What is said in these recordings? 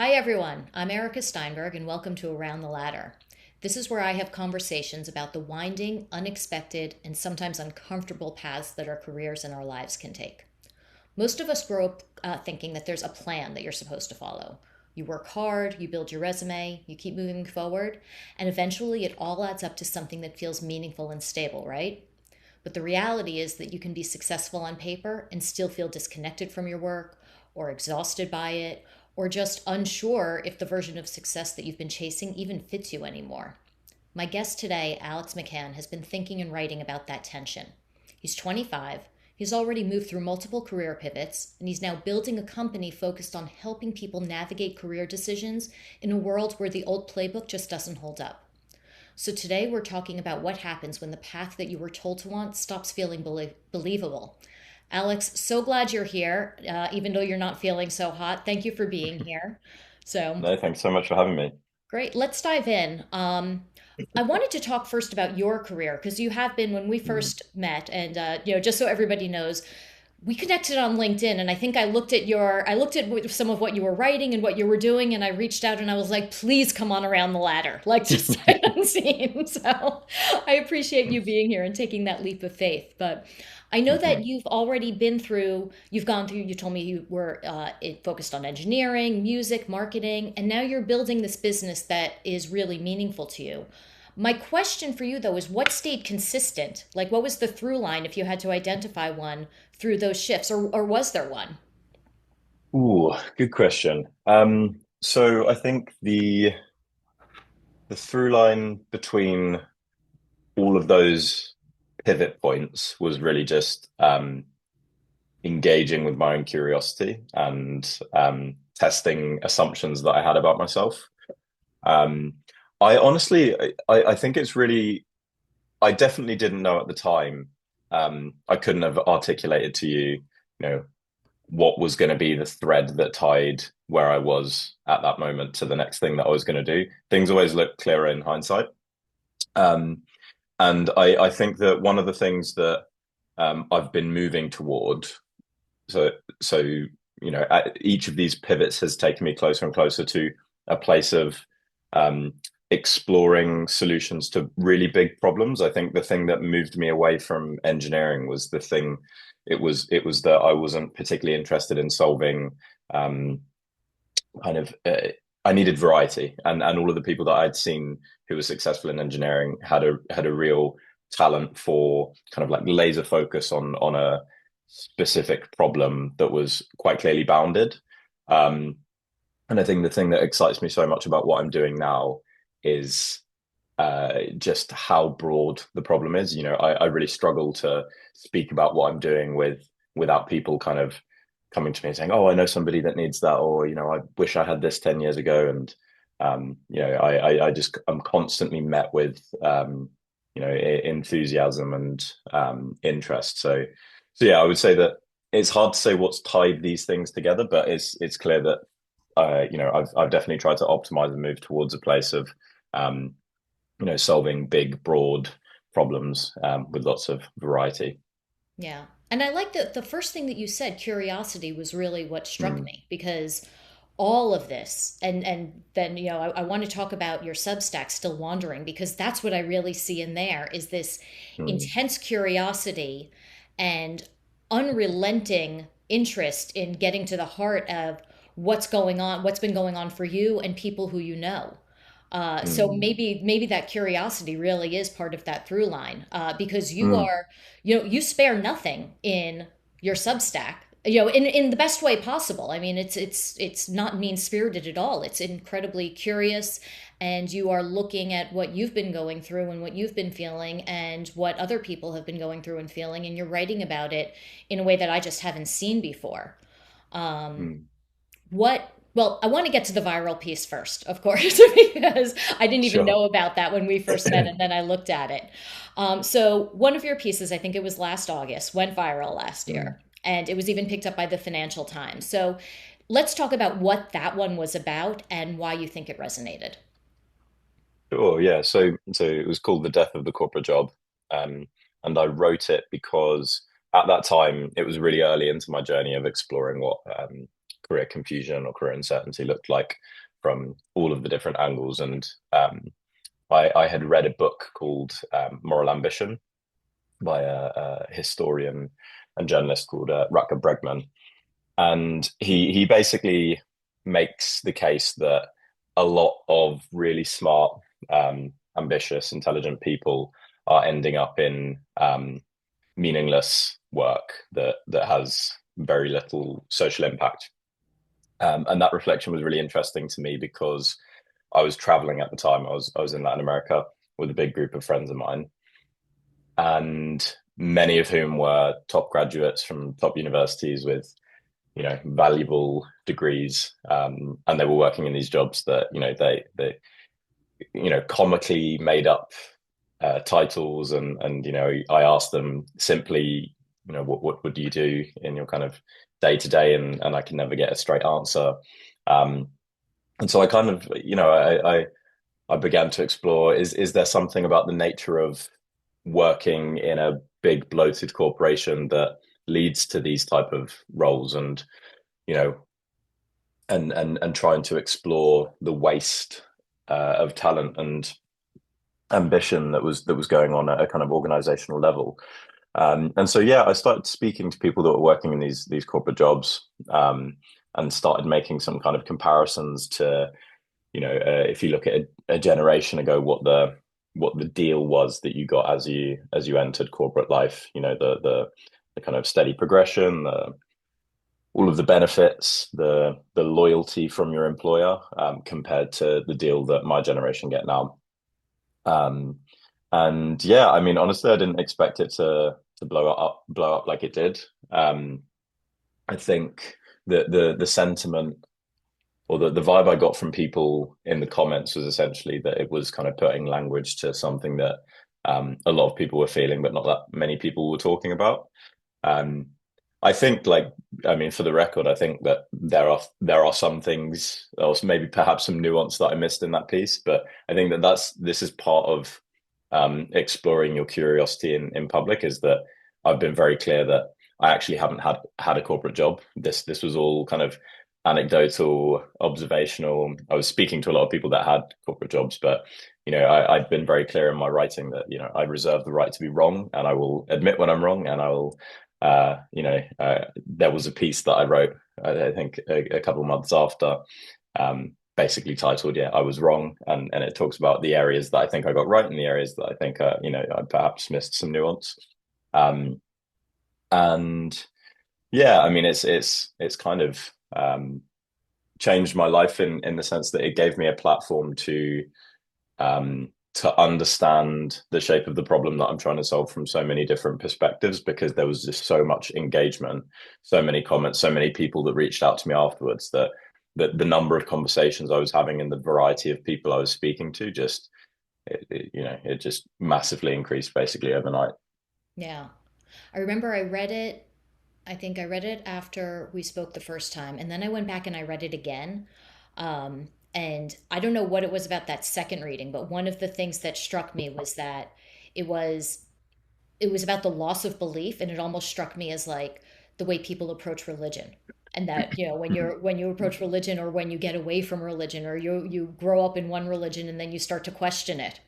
Hi, everyone. I'm Erika Steinberg, and welcome to Around the Ladder. This is where I have conversations about the winding, unexpected, and sometimes uncomfortable paths that our careers and our lives can take. Most of us grow up thinking that there's a plan that you're supposed to follow. You work hard, you build your resume, you keep moving forward, and eventually it all adds up to something that feels meaningful and stable, right? But the reality is that you can be successful on paper and still feel disconnected from your work, or exhausted by it, or just unsure if the version of success that you've been chasing even fits you anymore. My guest today, Alex McCann, has been thinking and writing about that tension. He's 25, he's already moved through multiple career pivots, and he's now building a company focused on helping people navigate career decisions in a world where the old playbook just doesn't hold up. So today we're talking about what happens when the path that you were told to want stops feeling believable. Alex, so glad you're here, even though you're not feeling so hot. Thank you for being here. So No, thanks so much for having me. great. Let's dive in. I wanted to talk first about your career because you have been when we Mm. first met, and just so everybody knows, we connected on LinkedIn, and I think I looked at some of what you were writing and what you were doing, and I reached out and I was like, please come on Around the Ladder, like just sight unseen. So I appreciate you being here and taking that leap of faith. But I know that Mhm. you've gone through, you told me you were focused on engineering, music, marketing, and now you're building this business that is really meaningful to you. My question for you, though, is what stayed consistent? Like, what was the through line if you had to identify one through those shifts, or was there one? Ooh, good question. So I think the through line between all of those pivot points was really just engaging with my own curiosity and testing assumptions that I had about myself. Um, I honestly, I think it's really, I definitely didn't know at the time. I couldn't have articulated to you, you know, what was going to be the thread that tied where I was at that moment to the next thing that I was going to do. Things always look clearer in hindsight. Um, and I think that one of the things that I've been moving toward, so so each of these pivots has taken me closer and closer to a place of um, exploring solutions to really big problems. I think the thing that moved me away from engineering was the thing. It was that I wasn't particularly interested in solving um, kind of I needed variety, and all of the people that I'd seen who were successful in engineering had a real talent for kind of like laser focus on a specific problem that was quite clearly bounded. Um, and I think the thing that excites me so much about what I'm doing now is just how broad the problem is. I really struggle to speak about what I'm doing without people kind of coming to me and saying, "Oh, I know somebody that needs that," or I wish I had this 10 years ago. And I'm constantly met with enthusiasm and interest. So yeah, I would say that it's hard to say what's tied these things together, but it's clear that I've definitely tried to optimize and move towards a place of um, solving big, broad problems with lots of variety. Yeah. And I like that the first thing that you said, curiosity, was really what struck Mm, me because all of this, and then, I want to talk about your Substack, Still Wandering, because that's what I really see in there is this mm, intense curiosity and unrelenting interest in getting to the heart of what's going on, what's been going on for you and people who you know. So mm, maybe that curiosity really is part of that through line, because mm, you spare nothing in your Substack, in the best way possible. I mean, it's not mean spirited at all. It's incredibly curious, and you are looking at what you've been going through and what you've been feeling and what other people have been going through and feeling, and you're writing about it in a way that I just haven't seen before. Um, mm. well, I want to get to the viral piece first, of course, because I didn't even Sure. know about that when we first met, and then I looked at it. So one of your pieces, I think it was last August, went viral last Mm. year, and it was even picked up by the Financial Times. So let's talk about what that one was about and why you think it resonated. Sure, yeah. So it was called The Death of the Corporate Job. Um, and I wrote it because at that time it was really early into my journey of exploring what career confusion or career uncertainty looked like from all of the different angles. And I had read a book called Moral Ambition by a historian and journalist called Rutger Bregman, and he basically makes the case that a lot of really smart, ambitious, intelligent people are ending up in meaningless work that has very little social impact. And that reflection was really interesting to me because I was traveling at the time. I was in Latin America with a big group of friends of mine, and many of whom were top graduates from top universities with valuable degrees, and they were working in these jobs that they comically made up titles, and I asked them simply, what would you do in your kind of day to day, and I can never get a straight answer. um and so I kind of, I began to explore, is there something about the nature of working in a big bloated corporation that leads to these type of roles, and you know and trying to explore the waste of talent and ambition that was going on at a kind of organizational level. And so yeah, I started speaking to people that were working in these corporate jobs, and started making some kind of comparisons to, if you look at a generation ago, what the deal was that you got as you entered corporate life, the kind of steady progression, all of the benefits, the loyalty from your employer, compared to the deal that my generation get now. Um, and yeah, I mean, honestly, I didn't expect it to blow up like it did. I think that the sentiment, or the vibe I got from people in the comments, was essentially that it was kind of putting language to something that a lot of people were feeling, but not that many people were talking about. Um, I think, like, I mean, for the record, I think that there are some things, or maybe perhaps some nuance that I missed in that piece, but I think that this is part of exploring your curiosity in public, is that I've been very clear that I actually haven't had a corporate job. This was all kind of anecdotal, observational. I was speaking to a lot of people that had corporate jobs, but I've been very clear in my writing that I reserve the right to be wrong, and I will admit when I'm wrong, and I will. There was a piece that I wrote, I think, a couple of months after, basically titled, "Yeah, I was wrong," and it talks about the areas that I think I got right and the areas that I think, I perhaps missed some nuance. Um, and yeah, I mean, it's kind of changed my life in the sense that it gave me a platform to understand the shape of the problem that I'm trying to solve from so many different perspectives, because there was just so much engagement, so many comments, so many people that reached out to me afterwards, that the number of conversations I was having and the variety of people I was speaking to, just it just massively increased basically overnight. Yeah. I remember I read it. I think I read it after we spoke the first time, and then I went back and I read it again. And I don't know what it was about that second reading, but one of the things that struck me was that it was it was about the loss of belief, and it almost struck me as like the way people approach religion. And that, when you approach religion, or when you get away from religion, or you grow up in one religion and then you start to question it.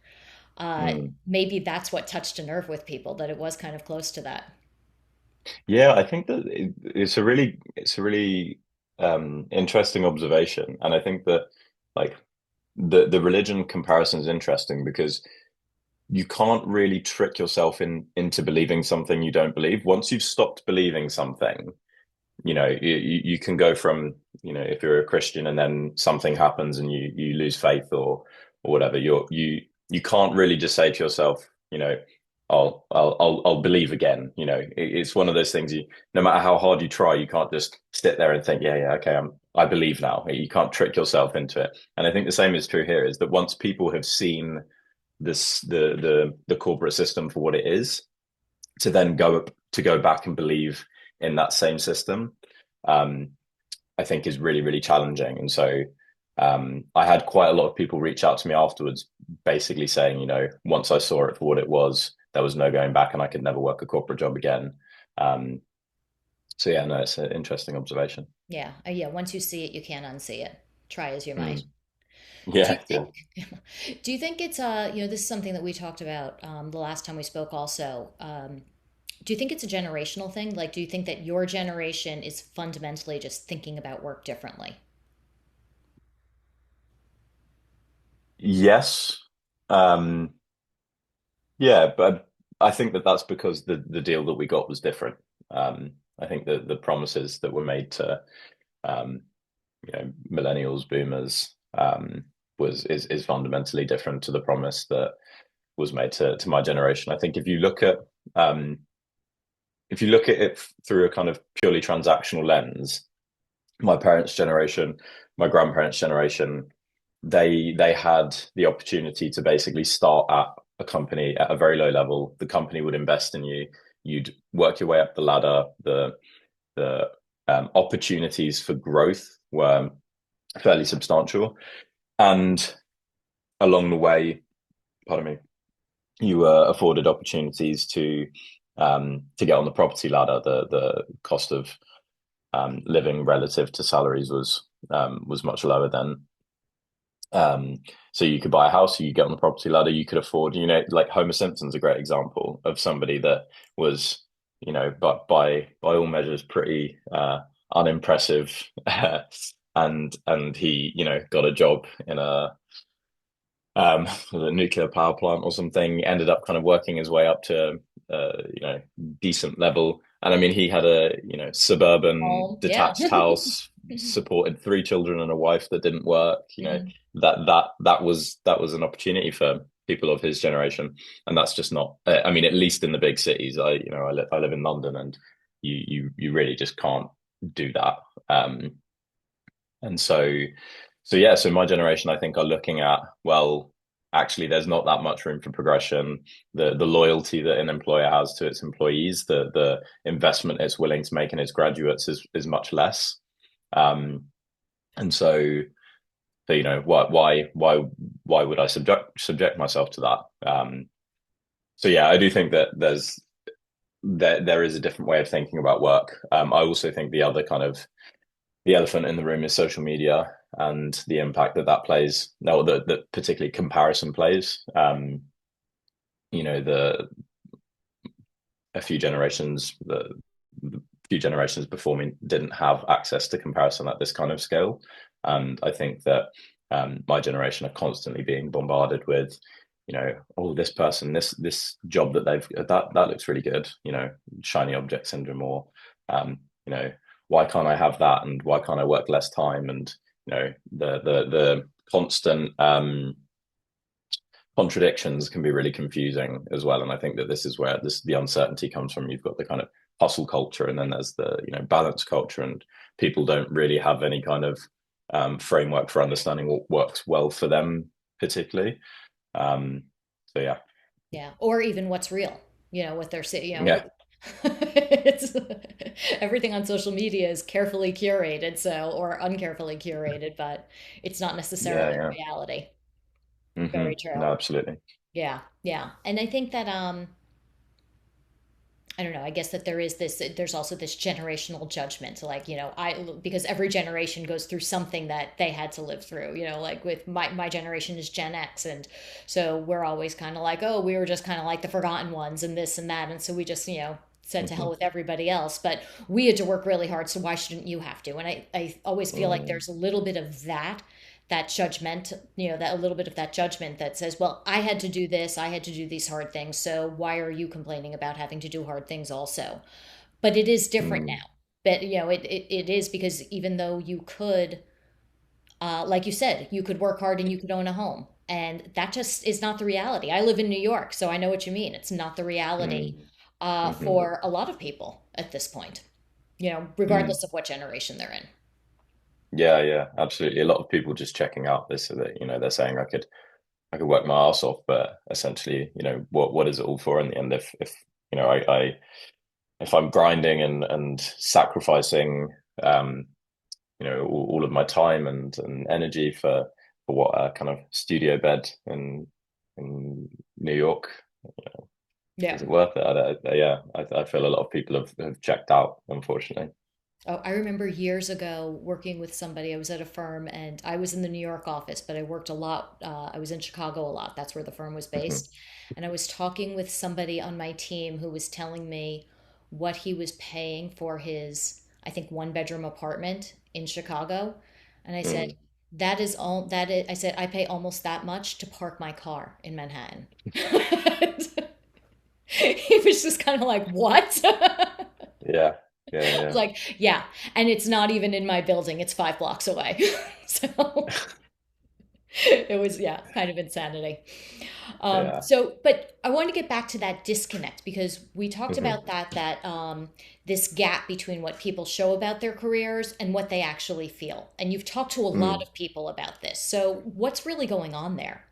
Mm. Maybe that's what touched a nerve with people, that it was kind of close to that. Yeah, I think that it's a really interesting observation, and I think that, like, the religion comparison is interesting because you can't really trick yourself into believing something you don't believe. Once you've stopped believing something, you can go from, if you're a Christian and then something happens and you lose faith, or whatever, you can't really just say to yourself, I'll believe again. It's one of those things, no matter how hard you try, you can't just sit there and think, yeah, yeah, okay, I believe now. You can't trick yourself into it. And I think the same is true here, is that once people have seen the corporate system for what it is, to then go back and believe in that same system, um, I think is really, really challenging. And so I had quite a lot of people reach out to me afterwards, basically saying, once I saw it for what it was, there was no going back, and I could never work a corporate job again. Um, So yeah, no, it's an interesting observation. Yeah, yeah. Once you see it, you can't unsee it. Try as you might. Mm. Do you Yeah, yeah. think, do you think it's this is something that we talked about the last time we spoke also. Do you think it's a generational thing? Like, do you think that your generation is fundamentally just thinking about work differently? Yes. Um, yeah, but I think that that's because the deal that we got was different. I think that the promises that were made to um, millennials, boomers, is fundamentally different to the promise that was made to my generation. I think um, if you look at it through a kind of purely transactional lens, my parents' generation, my grandparents' generation, they had the opportunity to basically start at a company at a very low level. The company would invest in you. You'd work your way up the ladder. The opportunities for growth were fairly substantial, and along the way, pardon me, you were afforded opportunities to get on the property ladder. The cost of living relative to salaries was much lower then. So you could buy a house, you get on the property ladder, you could afford, like Homer Simpson's a great example of somebody that was, but by all measures pretty unimpressive. And he, got a job in a nuclear power plant or something, ended up kind of working his way up to decent level. And I mean, he had a suburban Yeah. detached house, supported three children and a wife that didn't work. Mhm. That was an opportunity for people of his generation, and that's just not. I mean, at least in the big cities, I live in London, and you really just can't do that. And so yeah, so my generation, I think, are looking at, well, actually, there's not that much room for progression. The loyalty that an employer has to its employees, the investment it's willing to make in its graduates is much less. Um, and so why would I subject myself to that? So yeah, I do think that there is a different way of thinking about work. I also think the elephant in the room is social media and the impact that plays. No, that particularly comparison plays. The a few generations the few generations before me didn't have access to comparison at this kind of scale, and I think that my generation are constantly being bombarded with, oh, this person, this job that that looks really good, shiny object syndrome, or um, you know, why can't I have that, and why can't I work less time, and the constant contradictions can be really confusing as well. And I think that this is where the uncertainty comes from. You've got the kind of hustle culture, and then there's the balance culture, and people don't really have any kind of framework for understanding what works well for them, particularly. Um, so yeah, Yeah, or even what's real, what they're saying, yeah, it's everything on social media is carefully curated, so or uncarefully curated, but it's not yeah, necessarily yeah. reality. Very true. No, absolutely. Yeah, yeah. And I think that I don't know, I guess that there's also this generational judgment, like, because every generation goes through something that they had to live through, like with my generation is Gen X. And so we're always kind of like, oh, we were just kind of like the forgotten ones and this and that. And so we just, said to hell with everybody else. But we had to work really hard. So why shouldn't you have to? And I always feel like Mm, there's a little bit of that judgment, that a little bit of that judgment that says, well, I had to do this, I had to do these hard things, so why are you complaining about having to do hard things also? But it is different mm, now. But it is, because even though you could, like you said, you could work hard and you could own a home. And that just is not the reality. I live in New York, so I know what you mean. It's not the reality mm, mm, for a lot of people at this point, regardless mm. of what generation they're in. Yeah, yeah, absolutely. A lot of people just checking out this, so that they're saying I could work my ass off, but essentially, what is it all for in the end? If I if I'm grinding and sacrificing, um, all of my time and energy for what, a kind of studio bed in New York. Yeah. is it worth it? Yeah, I feel a lot of people have checked out, unfortunately. Oh, I remember years ago working with somebody. I was at a firm and I was in the New York office, but I worked a lot. I was in Chicago a lot. That's where the firm was Hmm. based. And I was talking with somebody on my team who was telling me what he was paying for his, I think, one bedroom apartment in Chicago. And I said, Mm. that is all that is. I said, I pay almost that much to park my car in Manhattan. He was just kind of like, what? Yeah, yeah, I was yeah, like, yeah, and it's not even in my building, it's 5 blocks away. So it was, yeah, kind of insanity. yeah. But I want to get back to that disconnect because we talked Hmm. about this gap between what people show about their careers and what they actually feel. And you've talked to a lot Mm. of people about this. So what's really going on there?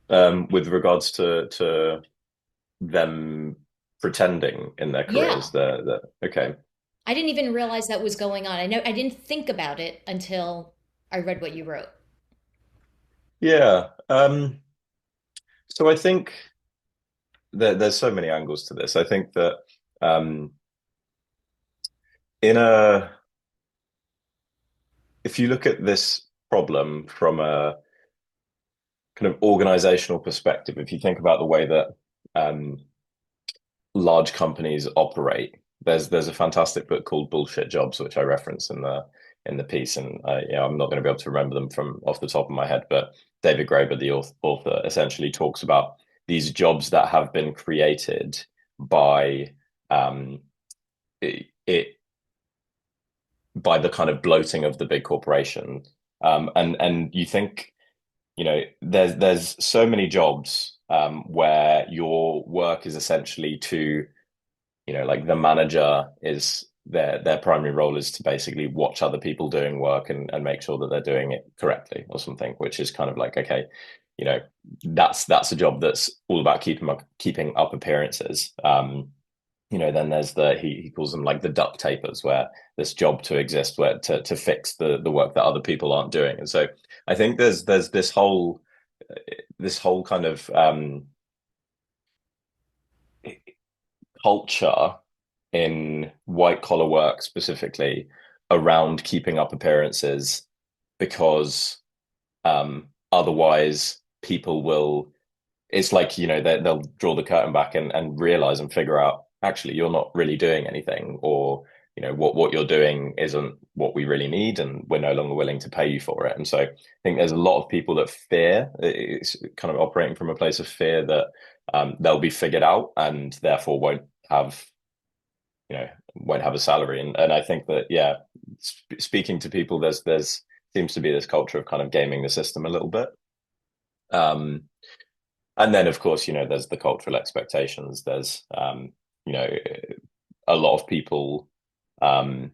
With regards to them pretending in their Yeah, careers, okay. I didn't even realize that was going on. I know I didn't think about it until I read what you wrote. Yeah. So I think there's so many angles to this. I think that um, in a if you look at this problem from a kind of organizational perspective, if you think about the way that um, large companies operate, there's a fantastic book called Bullshit Jobs, which I reference in the piece, and I'm not going to be able to remember them from off the top of my head, but David Graeber, the author, essentially talks about these jobs that have been created by um, it by the kind of bloating of the big corporation. And you think, there's so many jobs where your work is essentially to, like the manager is their primary role is to basically watch other people doing work and make sure that they're doing it correctly or something, which is kind of like, okay, you know, that's a job that's all about keeping up appearances. Then there's he calls them like the duct tapers, where this job to exist where to fix the work that other people aren't doing. And so I think there's this whole kind of culture in white collar work specifically around keeping up appearances because otherwise people will it's like they'll draw the curtain back and realize and figure out actually you're not really doing anything, or what you're doing isn't what we really need and we're no longer willing to pay you for it. And so I think there's a lot of people that fear, it's kind of operating from a place of fear that they'll be figured out and therefore have won't have a salary. And I think that, yeah, speaking to people, there's seems to be this culture of kind of gaming the system a little bit. um and then, of course, there's the cultural expectations. There's, you know, a lot of people, um,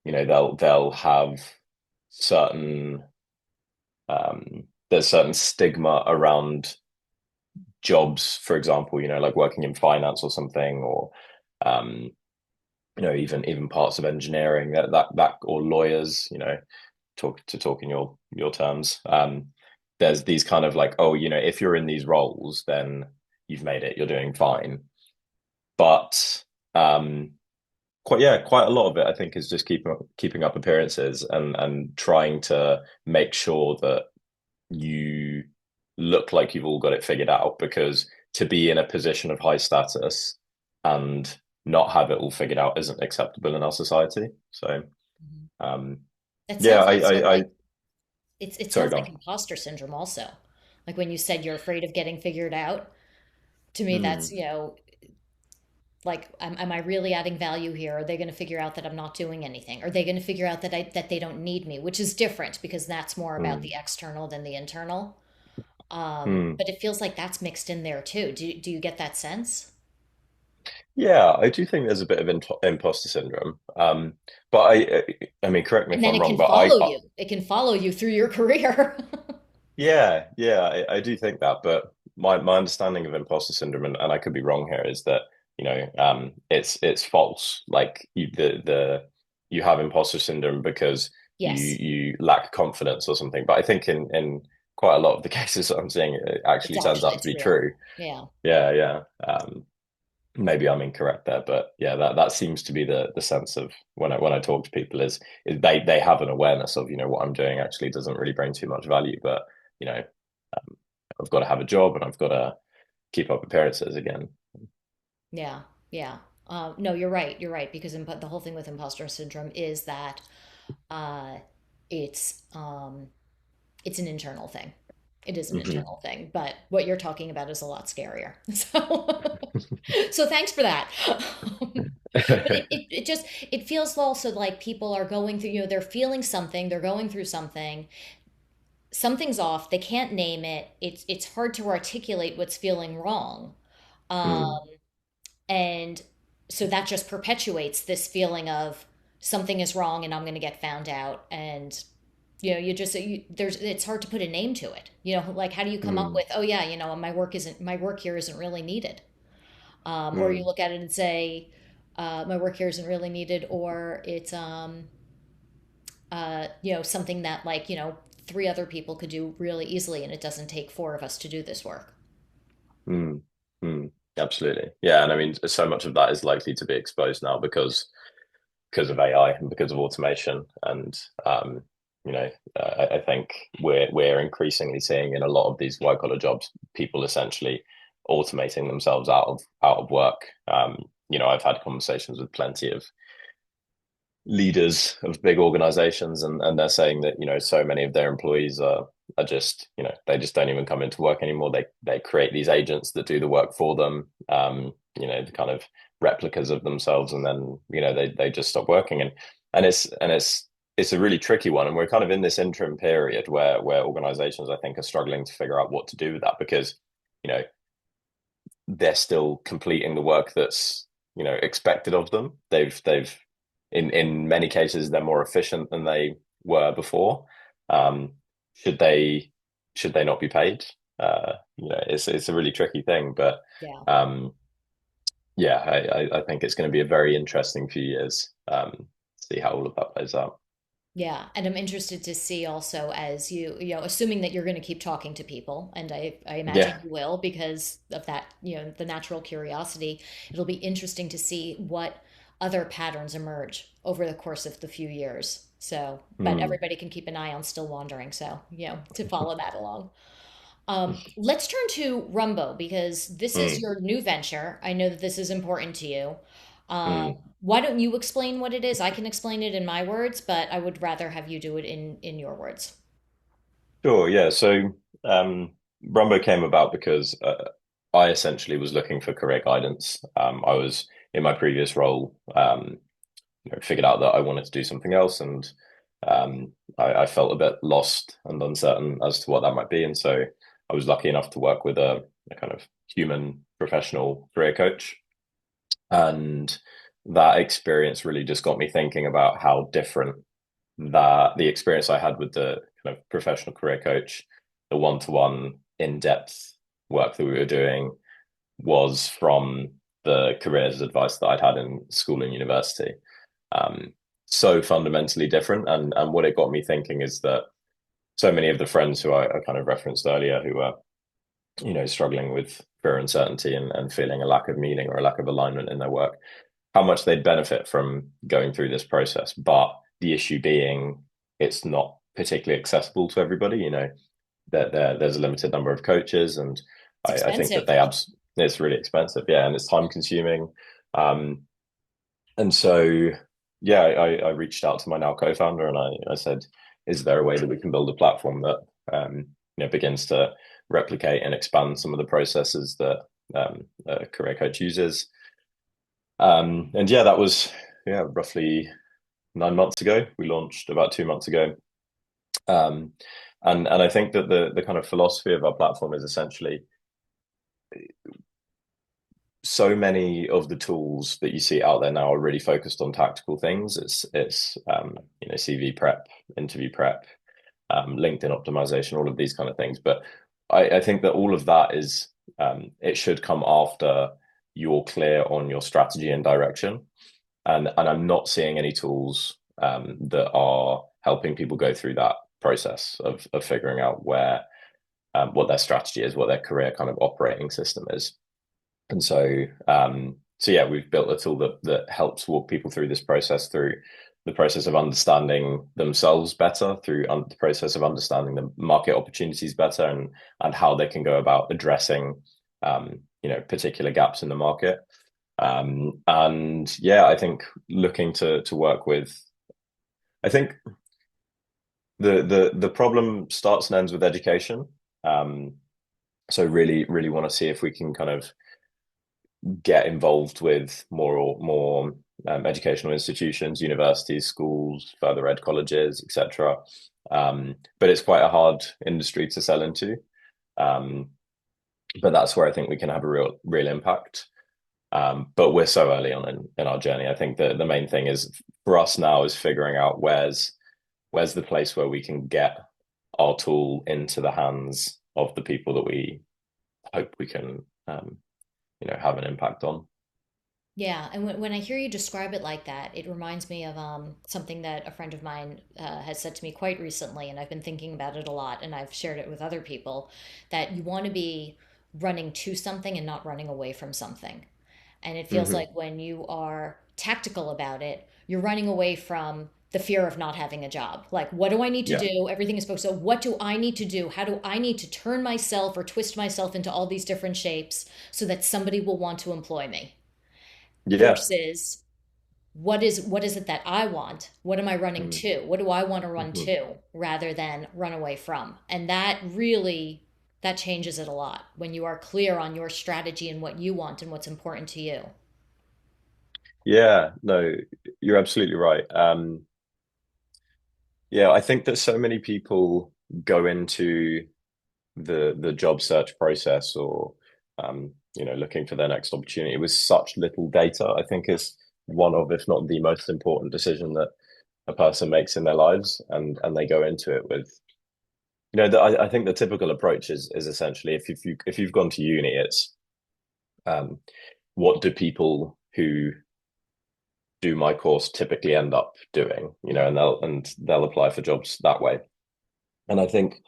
they'll have certain, there's certain stigma around jobs, for example, like working in finance or something, or, um, even parts of engineering that or lawyers, talk in your terms. There's these kind of like, oh, if you're in these roles, then you've made it, you're doing fine. But quite a lot of it, I think, is just keeping up appearances and trying to make sure that you look like you've all got it figured out. Because to be in a position of high status and not have it all figured out isn't acceptable in our society. So, Mhm. um, That yeah, sounds also I like it sorry, sounds go like on. imposter syndrome also. Like when you said you're afraid of getting figured out, to me that's, Hmm. like am I really adding value here? Are they going to figure out that I'm not doing anything? Are they going to figure out that they don't need me, which is different because that's more about Hmm. the external than the internal. Hmm. But it feels like that's mixed in there too. Do you get that sense? Yeah, I do think there's a bit of imposter syndrome. But I mean, correct me And if then I'm it can wrong, but follow you. It can follow you through your career. yeah, I do think that. But my understanding of imposter syndrome, and I could be wrong here, is that it's false. Like you have imposter syndrome because you Yes. you lack confidence or something. But I think in quite a lot of the cases that I'm seeing, it actually turns out to It's be real. true. Yeah. Yeah, yeah. Maybe I'm incorrect there, but yeah, that seems to be the sense of when I talk to people is they have an awareness of, what I'm doing actually doesn't really bring too much value, but you know, I've got to have a job and I've got to keep up appearances again. Yeah. Yeah. No, you're right. You're right. Because the whole thing with imposter syndrome is that uh, it's um, it's an internal thing. It is an Hmm. internal thing, but what you're talking about is a lot scarier. So thanks for that. But it just it feels also like people are going through, they're feeling something, they're going through something, something's off, they can't name it. It's hard to articulate what's feeling wrong. Mm, And so that just perpetuates this feeling of something is wrong and I'm going to get found out. And there's it's hard to put a name to it. Like how do you come up mm, with, oh yeah, my work here isn't really needed. Or you mm, look at it and say, my work here isn't really needed, or it's something that, like, three other people could do really easily, and it doesn't take four of us to do this work. mm, mm. Absolutely. Yeah, and I mean, so much of that is likely to be exposed now because of AI and because of automation. And you know, I think we're increasingly seeing in a lot of these white collar jobs, people essentially automating themselves out of work. I've had conversations with plenty of leaders of big organizations, and they're saying that so many of their employees are just they just don't even come into work anymore. They create these agents that do the work for them, the kind of replicas of themselves, and then they just stop working. And it's a really tricky one, and we're kind of in this interim period where organizations, I think, are struggling to figure out what to do with that, because you know they're still completing the work that's expected of them. They've in many cases they're more efficient than they were before. Um, should they should they not be paid? It's a really tricky thing, but Yeah. um, yeah, I think it's going to be a very interesting few years. See how all of that plays out. Yeah, and I'm interested to see also, as assuming that you're going to keep talking to people, and I imagine Yeah. you will because of that, the natural curiosity. It'll be interesting to see what other patterns emerge over the course of the few years. So, but Hmm. everybody can keep an eye on Still Wandering, so, to follow that along. Let's turn to Rumbo because this is Hmm. your new venture. I know that this is important to you. Um, Hmm. why don't you explain what it is? I can explain it in my words, but I would rather have you do it in your words. Sure. Yeah. So Rumbo came about because I essentially was looking for career guidance. I was in my previous role, figured out that I wanted to do something else, and I felt a bit lost and uncertain as to what that might be. And so I was lucky enough to work with a kind of human professional career coach, and that experience really just got me thinking about how different that the experience I had with the kind of professional career coach, the one-to-one in-depth work that we were doing, was from the careers advice that I'd had in school and university. Um, so fundamentally different. And what it got me thinking is that so many of the friends who I kind of referenced earlier, who are, struggling with career uncertainty and feeling a lack of meaning or a lack of alignment in their work, how much they'd benefit from going through this process. But the issue being it's not particularly accessible to everybody. That there's a limited number of coaches, and It's I think that expensive. it's really expensive, yeah, and it's time consuming. Um, and so yeah, I reached out to my now co-founder and I said, is there a way that we can build a platform that begins to replicate and expand some of the processes that a career coach uses? And yeah, that was roughly 9 months ago. We launched about 2 months ago. Um, and I think that the kind of philosophy of our platform is essentially so many of the tools that you see out there now are really focused on tactical things. It's CV prep, interview prep, LinkedIn optimization, all of these kind of things. But I think that all of that is it should come after you're clear on your strategy and direction. And I'm not seeing any tools that are helping people go through that process of figuring out what their strategy is, what their career kind of operating system is. And so yeah, we've built a tool that helps walk people through this process, through the process of understanding themselves better, through the process of understanding the market opportunities better, and how they can go about addressing particular gaps in the market. And yeah, I think looking to work with, I think the problem starts and ends with education. Um, so really want to see if we can kind of get involved with more educational institutions, universities, schools, further ed colleges, etc. But it's quite a hard industry to sell into. Um, but that's where I think we can have a real impact. But we're so early on in our journey. I think the main thing is for us now is figuring out where's the place where we can get our tool into the hands of the people that we hope we can have an impact on. Yeah, and when I hear you describe it like that, it reminds me of something that a friend of mine has said to me quite recently, and I've been thinking about it a lot, and I've shared it with other people, that you want to be running to something and not running away from something. And it feels like Hmm. when you are tactical about it, you're running away from the fear of not having a job. Like, what do I need to Yeah. do? Everything is supposed to, what do I need to do? How do I need to turn myself or twist myself into all these different shapes so that somebody will want to employ me? Yeah. Versus what is it that I want? What am I running Mm-hmm. to? What do I want to run Mm-hmm. to rather than run away from? And that really that changes it a lot when you are clear on your strategy and what you want and what's important to you. Yeah, no, you're absolutely right. Yeah, I think that so many people go into the job search process or looking for their next opportunity with such little data. I think is one of, if not the most important decision that a person makes in their lives, and they go into it with, I think the typical approach is essentially if you've gone to uni, it's um, what do people who do my course typically end up doing, Mm. and they'll apply for jobs that way. And I think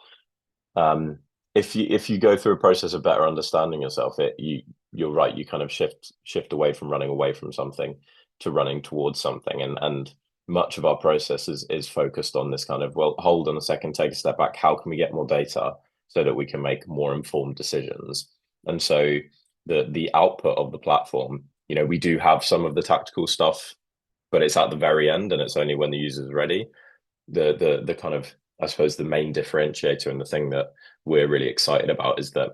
um, if you go through a process of better understanding yourself, you're right, you kind of shift away from running away from something to running towards something, and much of our process is focused on this kind of, well, hold on a second, take a step back. How can we get more data so that we can make more informed decisions? And so the output of the platform, we do have some of the tactical stuff, but it's at the very end, and it's only when the user's ready. The kind of, I suppose, the main differentiator and the thing that we're really excited about is that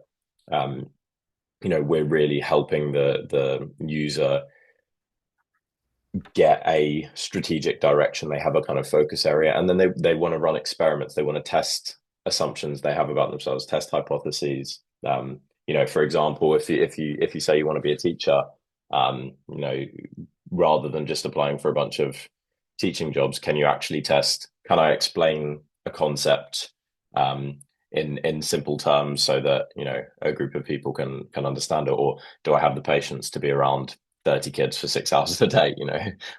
um, we're really helping the user get a strategic direction. They have a kind of focus area, and then they want to run experiments. They want to test assumptions they have about themselves, test hypotheses. For example, if you say you want to be a teacher, um, you know, rather than just applying for a bunch of teaching jobs, can you actually test? Can I explain a concept in simple terms so that a group of people can understand it, or do I have the patience to be around 30 kids for 6 hours a day?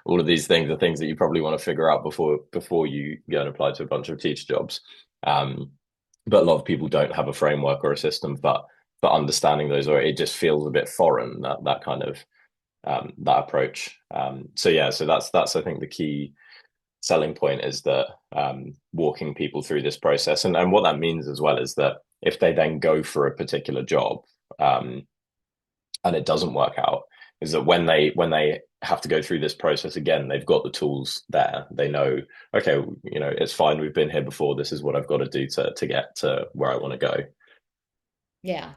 All of these things are things that you probably want to figure out before you go and apply to a bunch of teacher jobs. Um, but a lot of people don't have a framework or a system for understanding those, or it just feels a bit foreign, that kind of that approach. So yeah, so that's I think the key selling point is that walking people through this process, and what that means as well is that if they then go for a particular job um, and it doesn't work out, is that when they have to go through this process again, they've got the tools there. They know, okay, it's fine. We've been here before. This is what I've got to do to get to where I want to go. Yeah.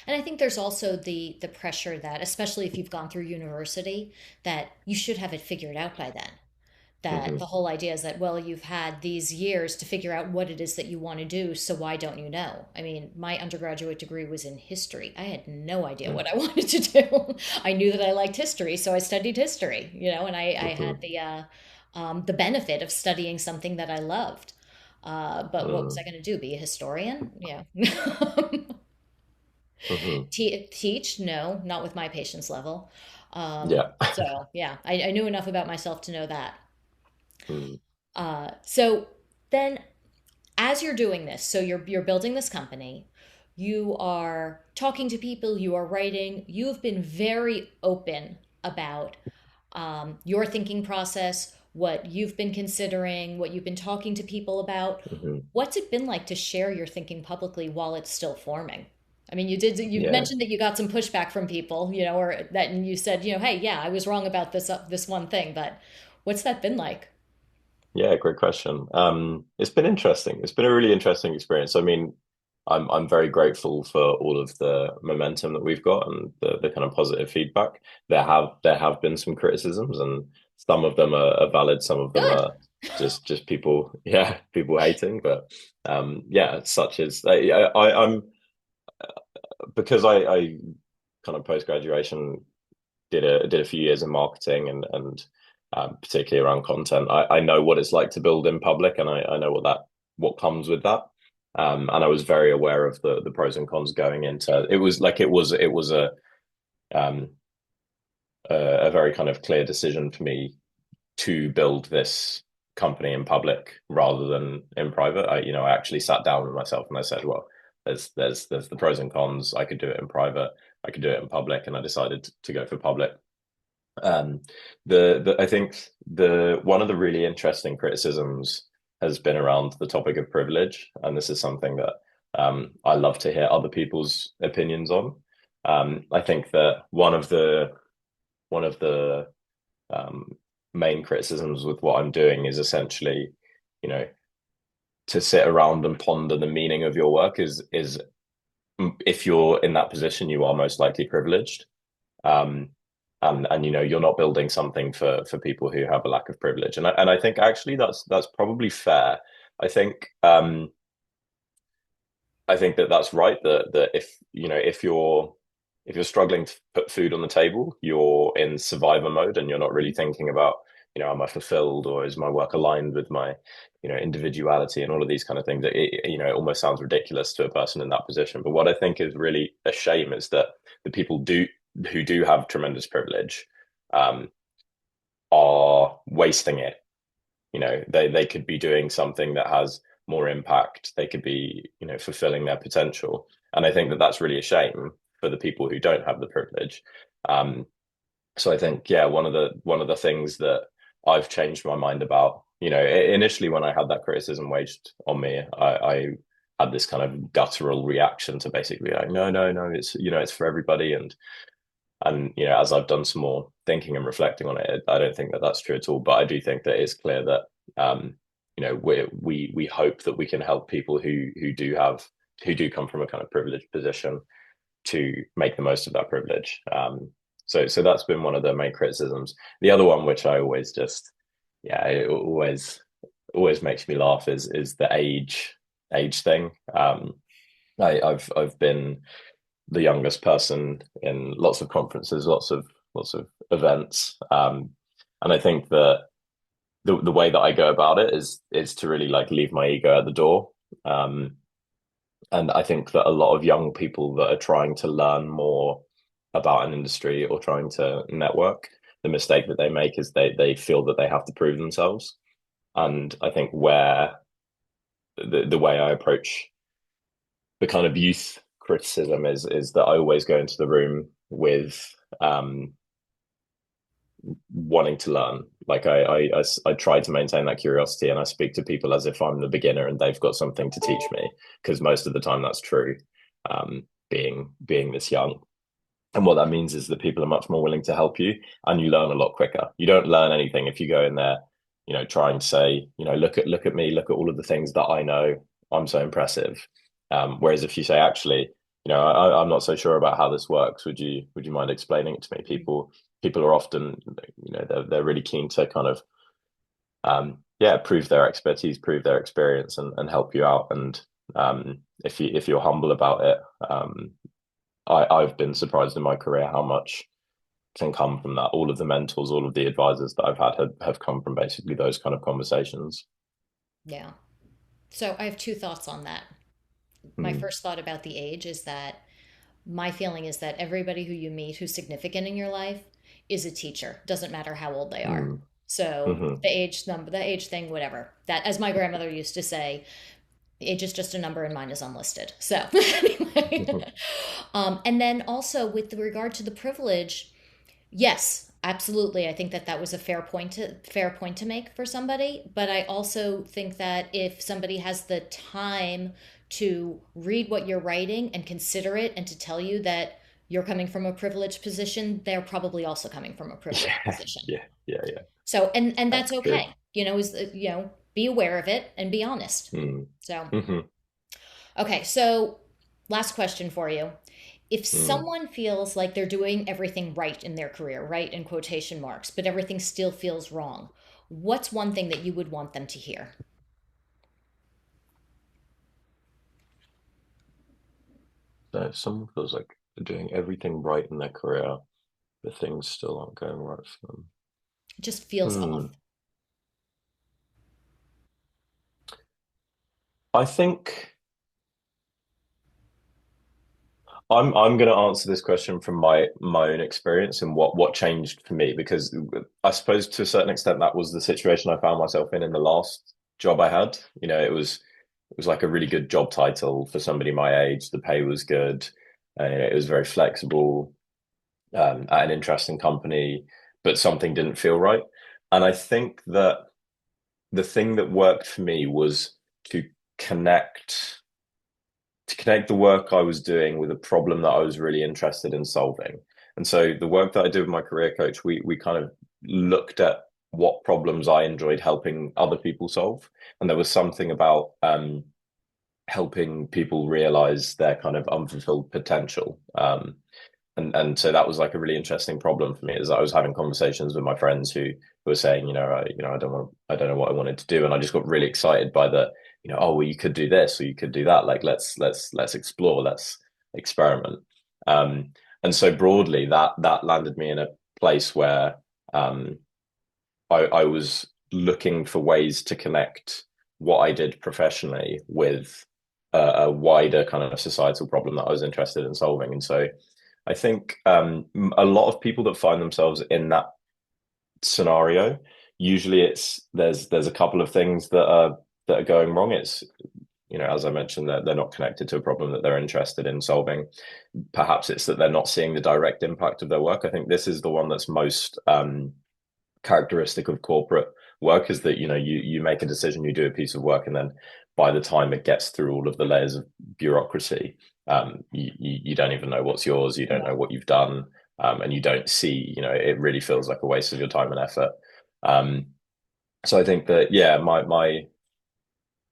And I think there's also the pressure that, especially if you've gone through university, that you should have it figured out by then. That the Hmm. whole idea is that, well, you've had these years to figure out what it is that you want to do, so why don't you know? I mean, my undergraduate degree was in history. I had no idea what I wanted to do. I knew that I liked history, so I studied history, and I had Hmm. the benefit of studying something that I loved. But what was I Hmm. going to do? Be a historian? Yeah. Hmm. Teach? No, not with my patience level. Yeah. So yeah, I knew enough about myself to know that. Hmm. So then, as you're doing this, so you're building this company. You are talking to people, you are writing, you've been very open about your thinking process, what you've been considering, what you've been talking to people about. hmm What's it been like to share your thinking publicly while it's still forming? I mean, you Yeah. mentioned that you got some pushback from people, or that and you said, hey, yeah, I was wrong about this one thing, but what's that been like? Yeah, great question. It's been interesting. It's been a really interesting experience. I mean, I'm very grateful for all of the momentum that we've got and the kind of positive feedback. There have been some criticisms, and some of them are valid, some of them Good. are just people, yeah, people hating. But yeah, such as I'm because I kind of post graduation did a few years in marketing and particularly around content. I know what it's like to build in public, and I know what comes with that. And I was very aware of the pros and cons going into it. Was like it was um, a very kind of clear decision for me to build this company in public rather than in private. I actually sat down with myself and I said, well, there's the pros and cons. I could do it in private. I could do it in public, and I decided to go for public. Um, the I think the one of the really interesting criticisms has been around the topic of privilege, and this is something that I love to hear other people's opinions on. I think that one of the um, main criticisms with what I'm doing is essentially, you know, to sit around and ponder the meaning of your work is if you're in that position, you are most likely privileged. Um, and you're not building something for people who have a lack of privilege. And I think actually that's probably fair. I think I think that that's right. That if you're struggling to put food on the table, you're in survivor mode, and you're not really thinking about, am I fulfilled, or is my work aligned with my, individuality and all of these kind of things. It almost sounds ridiculous to a person in that position. But what I think is really a shame is that the people do who do have tremendous privilege um, are wasting it. They could be doing something that has more impact. They could be, fulfilling their potential. And I think that that's really a shame for the people who don't have the privilege. Um, so I think, yeah, one of the things that I've changed my mind about, initially when I had that criticism waged on me, I had this kind of guttural reaction to basically like, no, no, no, it's for everybody. And as I've done some more thinking and reflecting on it, I don't think that that's true at all. But I do think that it's clear that we hope that we can help people who do come from a kind of privileged position to make the most of that privilege. So that's been one of the main criticisms. The other one, which I always just yeah, it always makes me laugh, is the age thing. I've been the youngest person in lots of conferences, lots of events. And I think that the way that I go about it is to really like leave my ego at the door. Um, and I think that a lot of young people that are trying to learn more about an industry or trying to network, the mistake that they make is they feel that they have to prove themselves. And I think where the way I approach the kind of youth criticism is that I always go into the room with um, wanting to learn. Like I try to maintain that curiosity, and I speak to people as if I'm the beginner and they've got something to teach me, because most of the time that's true. Being this young, and what that means is that people are much more willing to help you, and you learn a lot quicker. You don't learn anything if you go in there, trying to say, look at me, look at all of the things that I know. I'm so impressive. Whereas if you say, actually, I'm not so sure about how this works. Would you mind explaining it to me? People are often, they're really keen to kind of, yeah, prove their expertise, prove their experience, and help you out. And if you're humble about it, I've been surprised in my career how much can come from that. All of the mentors, all of the advisors that I've had have come from basically those kind of conversations. Yeah. So I have two thoughts on that. My Mm, first thought about the age is that my feeling is that everybody who you meet who's significant in your life is a teacher. Doesn't matter how old they are. mm, So hmm the age number, the age thing, whatever. That, as my grandmother used to say, Age is just a number and mine is unlisted. So anyway, and then also with regard to the privilege, yes, absolutely. I think that that was a fair point to make for somebody, but I also think that if somebody has the time to read what you're writing and consider it and to tell you that you're coming from a privileged position, they're probably also coming from a privileged Yeah, position. yeah, yeah, yeah. So and That's that's true. okay. Be aware of it and be honest. Mm. So, Hmm. okay, so last question for you. If Mm. someone feels like they're doing everything right in their career, right in quotation marks, but everything still feels wrong, what's one thing that you would want them to hear? So if someone feels like they're doing everything right in their career, but things still aren't going right for them. It just feels off. Hmm. I think I'm going to answer this question from my own experience and what changed for me, because I suppose to a certain extent that was the situation I found myself in the last job I had. It was like a really good job title for somebody my age. The pay was good. It was very flexible, at an interesting company, but something didn't feel right. And I think that the thing that worked for me was to connect to connect the work I was doing with a problem that I was really interested in solving. And so the work that I did with my career coach, we kind of looked at what problems I enjoyed helping other people solve. And there was something about helping people realize their kind of unfulfilled potential. And so that was like a really interesting problem for me, as I was having conversations with my friends who were saying, I don't know what I wanted to do, and I just got really excited by oh, well, you could do this or you could do that. Like let's explore, let's experiment. Um, and so broadly, that landed me in a place where um, I was looking for ways to connect what I did professionally with a wider kind of societal problem that I was interested in solving. And so I think a lot of people that find themselves in that scenario, usually there's a couple of things that are going wrong. It's as I mentioned, that they're not connected to a problem that they're interested in solving. Perhaps it's that they're not seeing the direct impact of their work. I think this is the one that's most characteristic of corporate work, is that you make a decision, you do a piece of work, and then by the time it gets through all of the layers of bureaucracy, you don't even know what's yours, you don't know what you've done, and you don't see, it really feels like a waste of your time and effort. Um, so I think that, yeah, my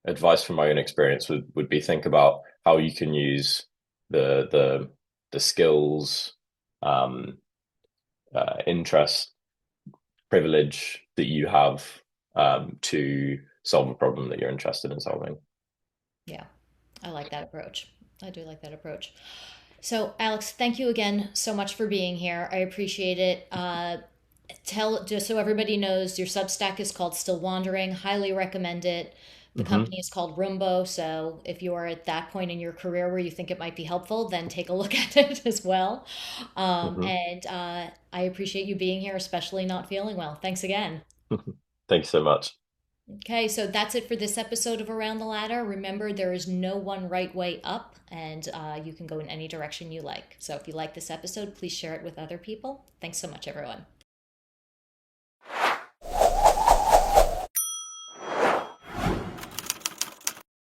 advice from my own experience would be, think about how you can use the skills, um, interest, privilege that you have, to solve a problem that you're interested in solving. Yeah, I like that approach. I do like that approach. So, Alex, thank you again so much for being here. I appreciate it. Tell just so everybody knows, your Substack is called Still Wandering. Highly recommend it. The Hmm. company is called Rumbo. So if you are at that point in your career where you think it might be helpful, then take a look at it as well. Hmm. And I appreciate you being here, especially not feeling well. Thanks again. Thanks so much. Okay, so that's it for this episode of Around the Ladder. Remember, there is no one right way up, and you can go in any direction you like. So if you like this episode, please share it with other people. Thanks so much, everyone.